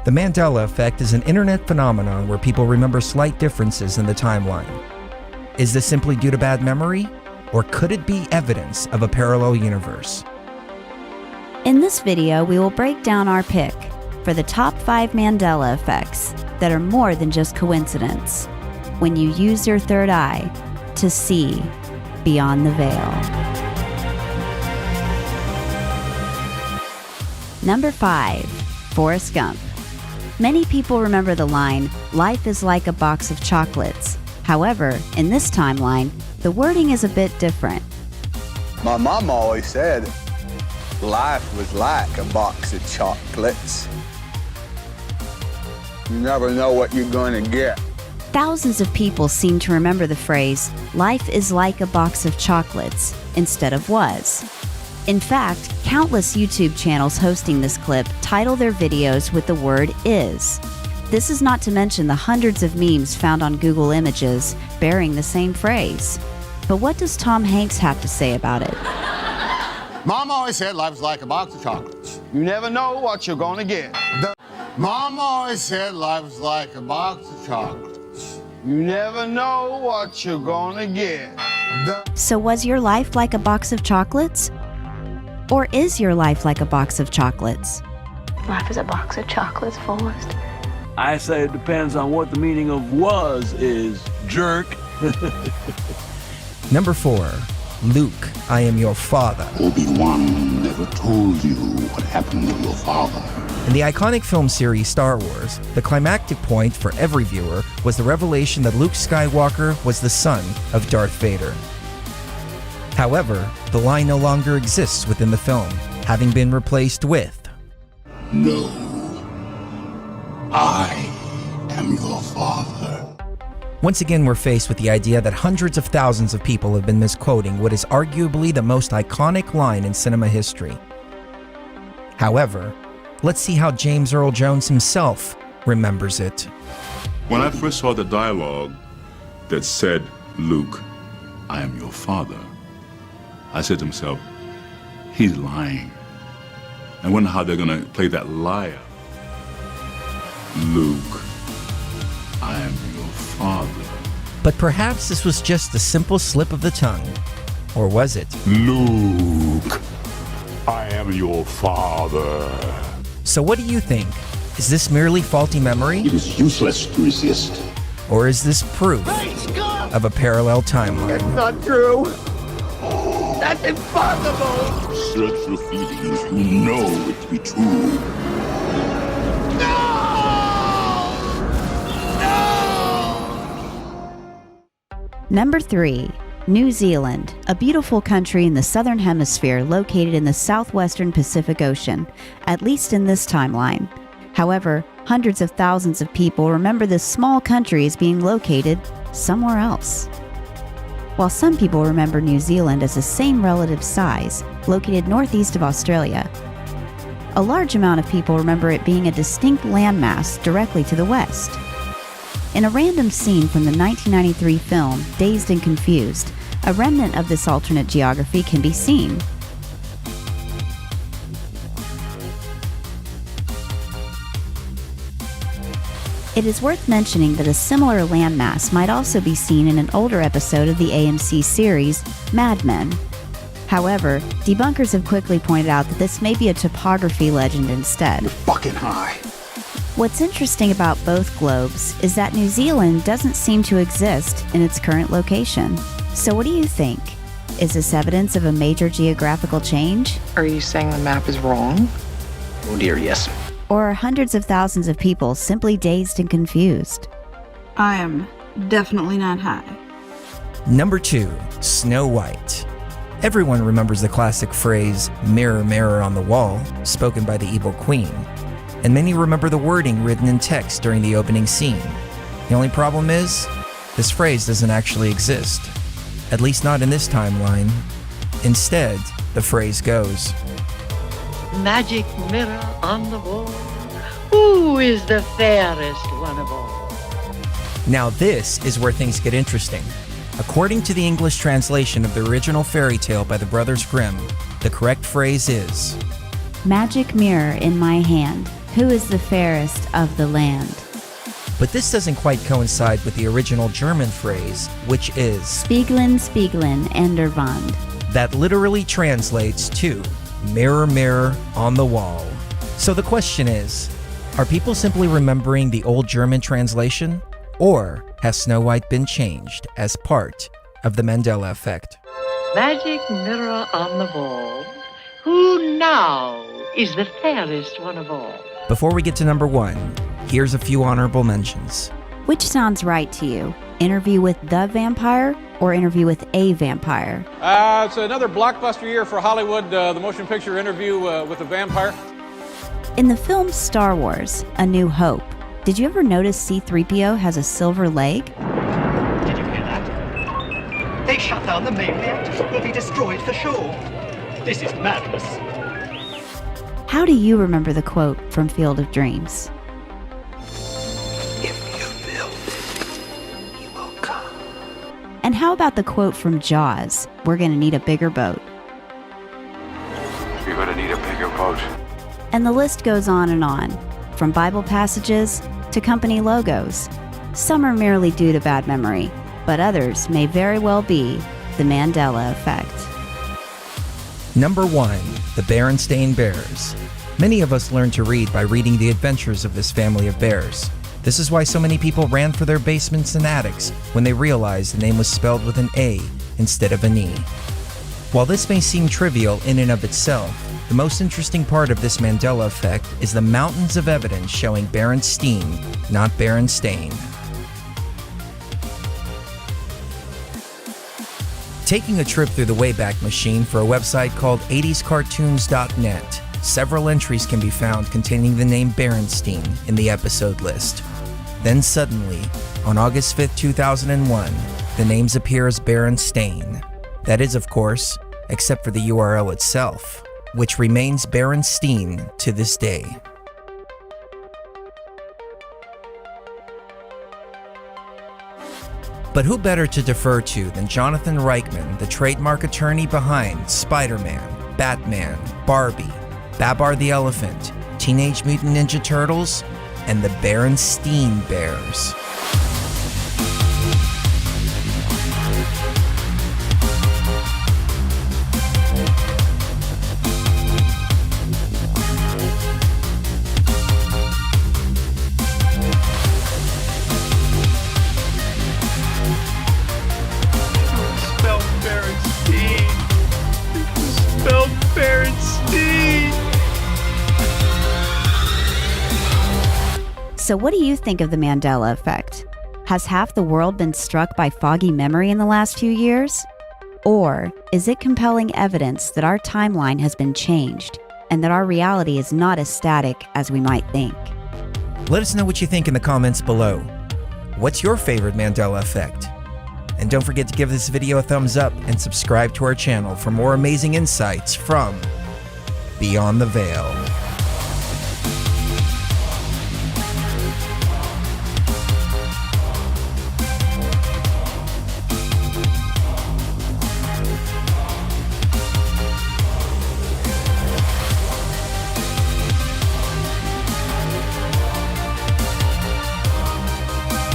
The Mandela Effect is an internet phenomenon where people remember slight differences in the timeline. Is this simply due to bad memory, or could it be evidence of a parallel universe? In this video, we will break down our pick for the top 5 Mandela effects that are more than just coincidence when you use your third eye to see beyond the veil. Number 5. Forrest Gump. Many people remember the line, "Life is like a box of chocolates." However, in this timeline, the wording is a bit different. My mom always said life was like a box of chocolates. You never know what you're going to get. Thousands of people seem to remember the phrase, "Life is like a box of chocolates," instead of "was." In fact, countless YouTube channels hosting this clip title their videos with the word "is." This is not to mention the hundreds of memes found on Google Images bearing the same phrase. But what does Tom Hanks have to say about it? Mom always said life's like a box of chocolates. You never know what you're going to get. Mom always said life's like a box of chocolates. You never know what you're going to get. So was your life like a box of chocolates? Or is your life like a box of chocolates? Life is a box of chocolates, Forrest. I say it depends on what the meaning of "was" is, jerk. Number 4. Luke, I am your father. Obi-Wan never told you what happened to your father. In the iconic film series Star Wars, the climactic point for every viewer was the revelation that Luke Skywalker was the son of Darth Vader. However, the line no longer exists within the film, having been replaced with, No, I am your father. Once again, we're faced with the idea that hundreds of thousands of people have been misquoting what is arguably the most iconic line in cinema history. However, let's see how James Earl Jones himself remembers it. When I first saw the dialogue that said, Luke, I am your father, I said to myself, he's lying. I wonder how they're gonna play that liar. Luke, I am your father. But perhaps this was just a simple slip of the tongue. Or was it? Luke, I am your father. So what do you think? Is this merely faulty memory? It is useless to resist. Or is this proof of a parallel timeline? It's not true. That's impossible. Search your feelings, you know it to be true. Number 3. New Zealand, a beautiful country in the southern hemisphere located in the southwestern Pacific Ocean, at least in this timeline. However, hundreds of thousands of people remember this small country as being located somewhere else. While some people remember New Zealand as the same relative size, located northeast of Australia, a large amount of people remember it being a distinct landmass directly to the west. In a random scene from the 1993 film Dazed and Confused, a remnant of this alternate geography can be seen. It is worth mentioning that a similar landmass might also be seen in an older episode of the AMC series, Mad Men. However, debunkers have quickly pointed out that this may be a topography legend instead. You're fucking high. What's interesting about both globes is that New Zealand doesn't seem to exist in its current location. So what do you think? Is this evidence of a major geographical change? Are you saying the map is wrong? Oh dear, yes. Or are hundreds of thousands of people simply dazed and confused? I am definitely not high. Number 2. Snow White. Everyone remembers the classic phrase, "Mirror, mirror on the wall," spoken by the evil queen. And many remember the wording written in text during the opening scene. The only problem is, this phrase doesn't actually exist. At least not in this timeline. Instead, the phrase goes, Magic mirror on the wall, who is the fairest one of all? Now this is where things get interesting. According to the English translation of the original fairy tale by the Brothers Grimm, the correct phrase is, Magic mirror in my hand, Who is the fairest of the land? But this doesn't quite coincide with the original German phrase, which is Spiegeln, Spiegeln, an der Wand. that literally translates to mirror, mirror on the wall. So the question is, are people simply remembering the old German translation? Or has Snow White been changed as part of the Mandela Effect? Magic mirror on the wall, who now is the fairest one of all? Before we get to number 1, here's a few honorable mentions. Which sounds right to you? Interview with the Vampire or Interview with a Vampire? It's another blockbuster year for Hollywood, the motion picture Interview with a Vampire. In the film Star Wars, A New Hope, did you ever notice C-3PO has a silver leg? Did you hear that? They shut down the main reactors. Will be destroyed for sure. This is madness. How do you remember the quote from Field of Dreams? If you build it, he will come. And how about the quote from Jaws, "We're gonna need a bigger boat"? You're gonna need a bigger boat. And the list goes on, from Bible passages to company logos. Some are merely due to bad memory, but others may very well be the Mandela Effect. Number 1, the Berenstain Bears. Many of us learned to read by reading the adventures of this family of bears. This is why so many people ran for their basements and attics when they realized the name was spelled with an A instead of an E. While this may seem trivial in and of itself, the most interesting part of this Mandela Effect is the mountains of evidence showing Berenstein, not Berenstain. Taking a trip through the Wayback Machine for a website called 80scartoons.net, several entries can be found containing the name Berenstein in the episode list. Then suddenly, on August 5th, 2001, the names appear as Berenstain. That is, of course, except for the URL itself, which remains Berenstein to this day. But who better to defer to than Jonathan Reichman, the trademark attorney behind Spider-Man, Batman, Barbie, Babar the Elephant, Teenage Mutant Ninja Turtles, and the Berenstain Bears. So what do you think of the Mandela Effect? Has half the world been struck by foggy memory in the last few years? Or is it compelling evidence that our timeline has been changed and that our reality is not as static as we might think? Let us know what you think in the comments below. What's your favorite Mandela Effect? And don't forget to give this video a thumbs up and subscribe to our channel for more amazing insights from Beyond the Veil.